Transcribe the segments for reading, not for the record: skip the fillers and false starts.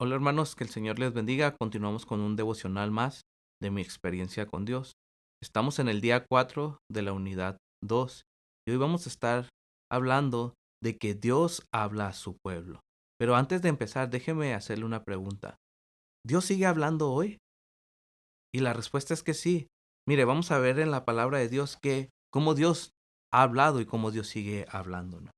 Hola hermanos, que el Señor les bendiga. Continuamos con un devocional más de mi experiencia con Dios. Estamos en el día 4 de la unidad 2 y hoy vamos a estar hablando de que Dios habla a su pueblo. Pero antes de empezar, déjeme hacerle una pregunta. ¿Dios sigue hablando hoy? Y la respuesta es que sí. Mire, vamos a ver en la palabra de Dios que cómo Dios ha hablado y cómo Dios sigue hablando, ¿no?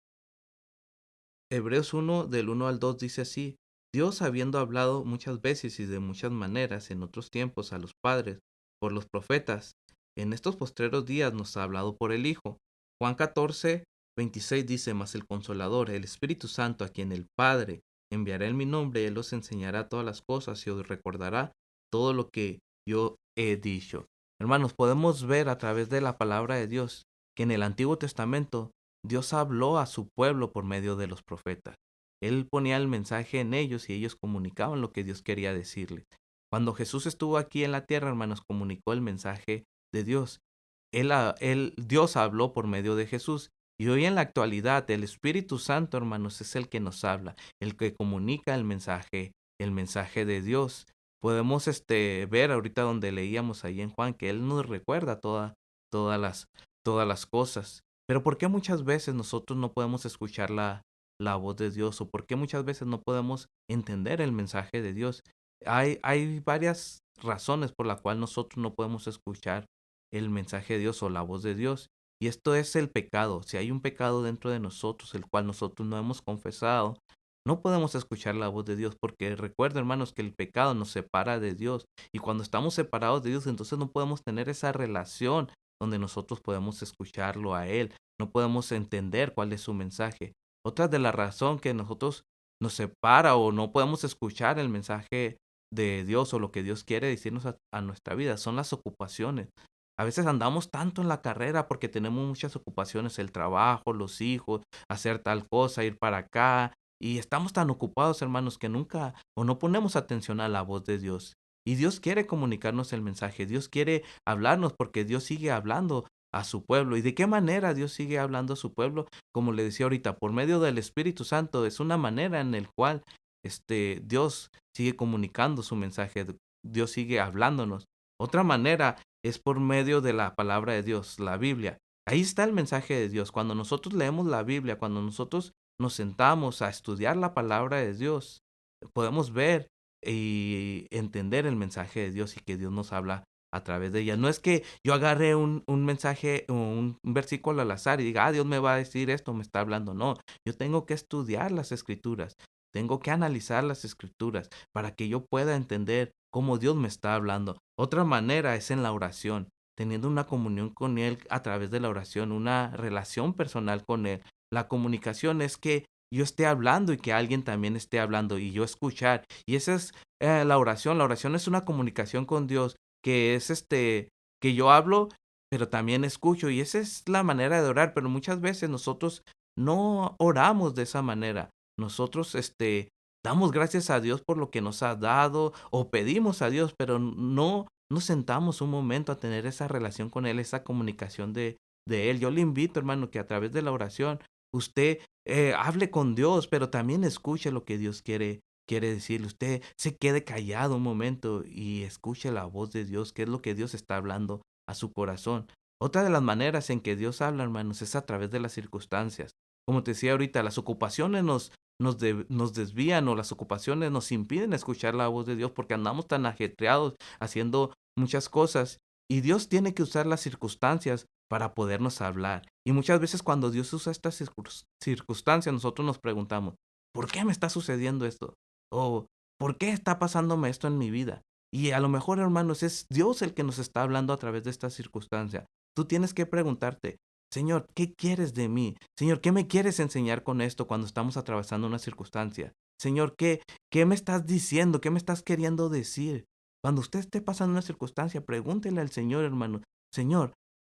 Hebreos 1 del 1 al 2 dice así: Dios, habiendo hablado muchas veces y de muchas maneras en otros tiempos a los padres por los profetas, en estos postreros días nos ha hablado por el Hijo. Juan 14:26 dice: Mas el Consolador, el Espíritu Santo, a quien el Padre enviará en mi nombre, Él os enseñará todas las cosas y os recordará todo lo que yo he dicho. Hermanos, podemos ver a través de la palabra de Dios que en el Antiguo Testamento Dios habló a su pueblo por medio de los profetas. Él ponía el mensaje en ellos y ellos comunicaban lo que Dios quería decirles. Cuando Jesús estuvo aquí en la tierra, hermanos, comunicó el mensaje de Dios. Dios habló por medio de Jesús. Y hoy en la actualidad, el Espíritu Santo, hermanos, es el que nos habla, el que comunica el mensaje de Dios. Podemos ver ahorita donde leíamos ahí en Juan que Él nos recuerda todas todas las cosas. Pero ¿por qué muchas veces nosotros no podemos escuchar la voz de Dios? ¿O por qué muchas veces no podemos entender el mensaje de Dios? Hay varias razones por la cual nosotros no podemos escuchar el mensaje de Dios o la voz de Dios. Y esto es el pecado. Si hay un pecado dentro de nosotros, el cual nosotros no hemos confesado, no podemos escuchar la voz de Dios, porque recuerda, hermanos, que el pecado nos separa de Dios. Y cuando estamos separados de Dios, entonces no podemos tener esa relación donde nosotros podemos escucharlo a Él, no podemos entender cuál es su mensaje. Otra de la razón que nosotros nos separa o no podemos escuchar el mensaje de Dios o lo que Dios quiere decirnos a nuestra vida son las ocupaciones. A veces andamos tanto en la carrera porque tenemos muchas ocupaciones, el trabajo, los hijos, hacer tal cosa, ir para acá, y estamos tan ocupados, hermanos, que nunca o no ponemos atención a la voz de Dios. Y Dios quiere comunicarnos el mensaje, Dios quiere hablarnos porque Dios sigue hablando a su pueblo. ¿Y de qué manera Dios sigue hablando a su pueblo? Como le decía ahorita, por medio del Espíritu Santo. Es una manera en la cual Dios sigue comunicando su mensaje, Dios sigue hablándonos. Otra manera es por medio de la palabra de Dios, la Biblia. Ahí está el mensaje de Dios. Cuando nosotros leemos la Biblia, cuando nosotros nos sentamos a estudiar la palabra de Dios, podemos ver y entender el mensaje de Dios y que Dios nos habla a través de ella. No es que yo agarre un mensaje o un versículo al azar y diga, Dios me va a decir esto, me está hablando. No, yo tengo que estudiar las escrituras, tengo que analizar las escrituras para que yo pueda entender cómo Dios me está hablando. Otra manera es en la oración, teniendo una comunión con Él a través de la oración, una relación personal con Él. La comunicación es que yo esté hablando y que alguien también esté hablando y yo escuchar. Y esa es la oración. La oración es una comunicación con Dios que es que yo hablo, pero también escucho. Y esa es la manera de orar. Pero muchas veces nosotros no oramos de esa manera. Nosotros damos gracias a Dios por lo que nos ha dado o pedimos a Dios, pero no nos sentamos un momento a tener esa relación con Él, esa comunicación de Él. Yo le invito, hermano, que a través de la oración usted hable con Dios, pero también escuche lo que Dios quiere decirle. Usted se quede callado un momento y escuche la voz de Dios, qué es lo que Dios está hablando a su corazón. Otra de las maneras en que Dios habla, hermanos, es a través de las circunstancias. Como te decía ahorita, las ocupaciones nos desvían o las ocupaciones nos impiden escuchar la voz de Dios porque andamos tan ajetreados haciendo muchas cosas y Dios tiene que usar las circunstancias para podernos hablar. Y muchas veces cuando Dios usa estas circunstancias, nosotros nos preguntamos, ¿por qué me está sucediendo esto? O ¿por qué está pasándome esto en mi vida? Y a lo mejor, hermanos, es Dios el que nos está hablando a través de esta circunstancia. Tú tienes que preguntarte, Señor, ¿qué quieres de mí? Señor, ¿qué me quieres enseñar con esto cuando estamos atravesando una circunstancia? Señor, ¿qué me estás diciendo? ¿Qué me estás queriendo decir? Cuando usted esté pasando una circunstancia, pregúntele al Señor, hermano, Señor,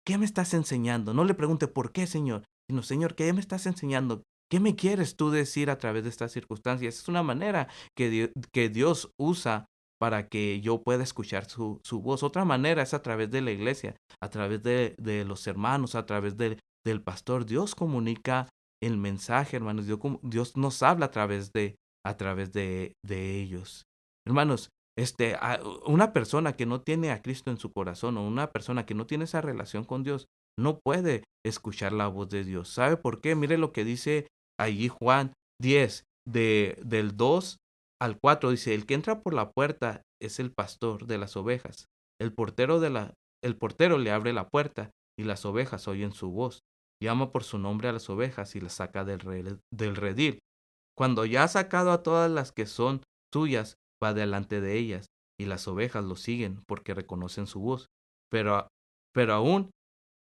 ¿qué me estás enseñando? No le pregunte por qué, Señor, sino, Señor, ¿qué me estás enseñando? ¿Qué me quieres tú decir a través de estas circunstancias? Es una manera que Dios usa para que yo pueda escuchar su voz. Otra manera es a través de la iglesia, a través de los hermanos, a través del pastor. Dios comunica el mensaje, hermanos. Dios nos habla a través de ellos. Hermanos, una persona que no tiene a Cristo en su corazón o una persona que no tiene esa relación con Dios no puede escuchar la voz de Dios. ¿Sabe por qué? Mire lo que dice allí Juan 10, del 2 al 4, dice, el que entra por la puerta es el pastor de las ovejas. El portero, el portero le abre la puerta y las ovejas oyen su voz. Llama por su nombre a las ovejas y las saca del redil. Cuando ya ha sacado a todas las que son suyas, va delante de ellas, y las ovejas lo siguen porque reconocen su voz. Pero, pero aún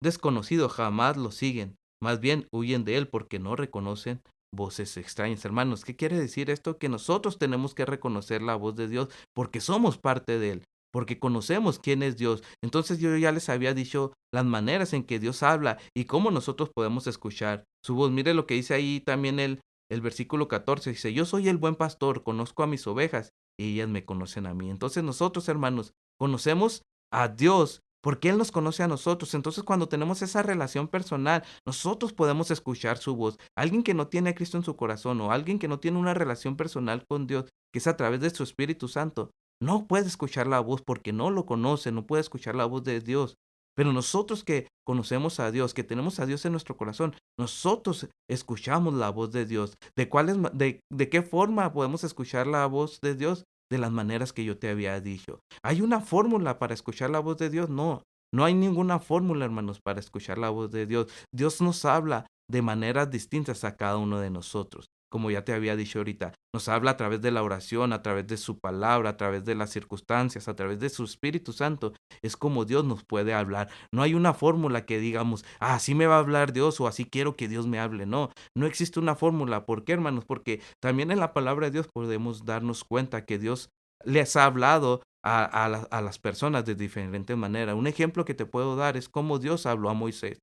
desconocido jamás lo siguen, más bien huyen de él porque no reconocen voces extrañas. Hermanos, ¿qué quiere decir esto? Que nosotros tenemos que reconocer la voz de Dios porque somos parte de él, porque conocemos quién es Dios. Entonces yo ya les había dicho las maneras en que Dios habla y cómo nosotros podemos escuchar su voz. Mire lo que dice ahí también el versículo 14, dice, yo soy el buen pastor, conozco a mis ovejas y ellas me conocen a mí. Entonces nosotros, hermanos, conocemos a Dios porque Él nos conoce a nosotros. Entonces, cuando tenemos esa relación personal, nosotros podemos escuchar su voz. Alguien que no tiene a Cristo en su corazón o alguien que no tiene una relación personal con Dios, que es a través de su Espíritu Santo, no puede escuchar la voz porque no lo conoce, no puede escuchar la voz de Dios. Pero nosotros que conocemos a Dios, que tenemos a Dios en nuestro corazón, nosotros escuchamos la voz de Dios. ¿De qué forma podemos escuchar la voz de Dios? De las maneras que yo te había dicho. ¿Hay una fórmula para escuchar la voz de Dios? No, no hay ninguna fórmula, hermanos, para escuchar la voz de Dios. Dios nos habla de maneras distintas a cada uno de nosotros. Como ya te había dicho ahorita, nos habla a través de la oración, a través de su palabra, a través de las circunstancias, a través de su Espíritu Santo. Es como Dios nos puede hablar. No hay una fórmula que digamos, así me va a hablar Dios o así quiero que Dios me hable. No, no existe una fórmula. ¿Por qué, hermanos? Porque también en la palabra de Dios podemos darnos cuenta que Dios les ha hablado a las personas de diferentes maneras. Un ejemplo que te puedo dar es cómo Dios habló a Moisés.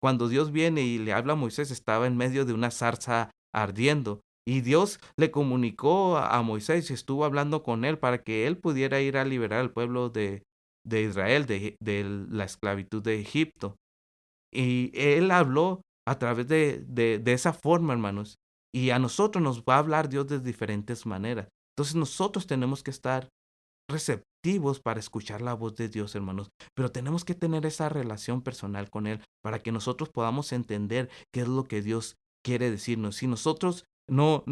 Cuando Dios viene y le habla a Moisés, estaba en medio de una zarza ardiendo. Y Dios le comunicó a Moisés y estuvo hablando con él para que él pudiera ir a liberar al pueblo de Israel de la esclavitud de Egipto. Y él habló a través de esa forma, hermanos. Y a nosotros nos va a hablar Dios de diferentes maneras. Entonces nosotros tenemos que estar receptivos para escuchar la voz de Dios, hermanos, pero tenemos que tener esa relación personal con Él para que nosotros podamos entender qué es lo que Dios quiere decirnos. Si nosotros no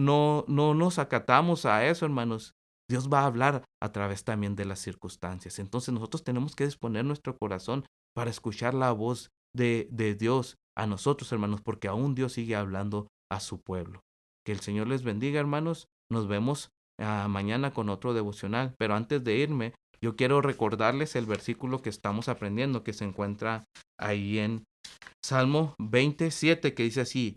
nos acatamos a eso, hermanos, Dios va a hablar a través también de las circunstancias. Entonces nosotros tenemos que disponer nuestro corazón para escuchar la voz de Dios a nosotros, hermanos, porque aún Dios sigue hablando a su pueblo. Que el Señor les bendiga, hermanos. Nos vemos mañana con otro devocional. Pero antes de irme, yo quiero recordarles el versículo que estamos aprendiendo, que se encuentra ahí en Salmo 27, que dice así,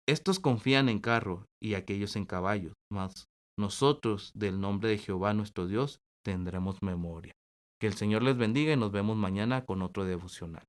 estos confían en carro y aquellos en caballos, mas nosotros del nombre de Jehová nuestro Dios tendremos memoria. Que el Señor les bendiga y nos vemos mañana con otro devocional.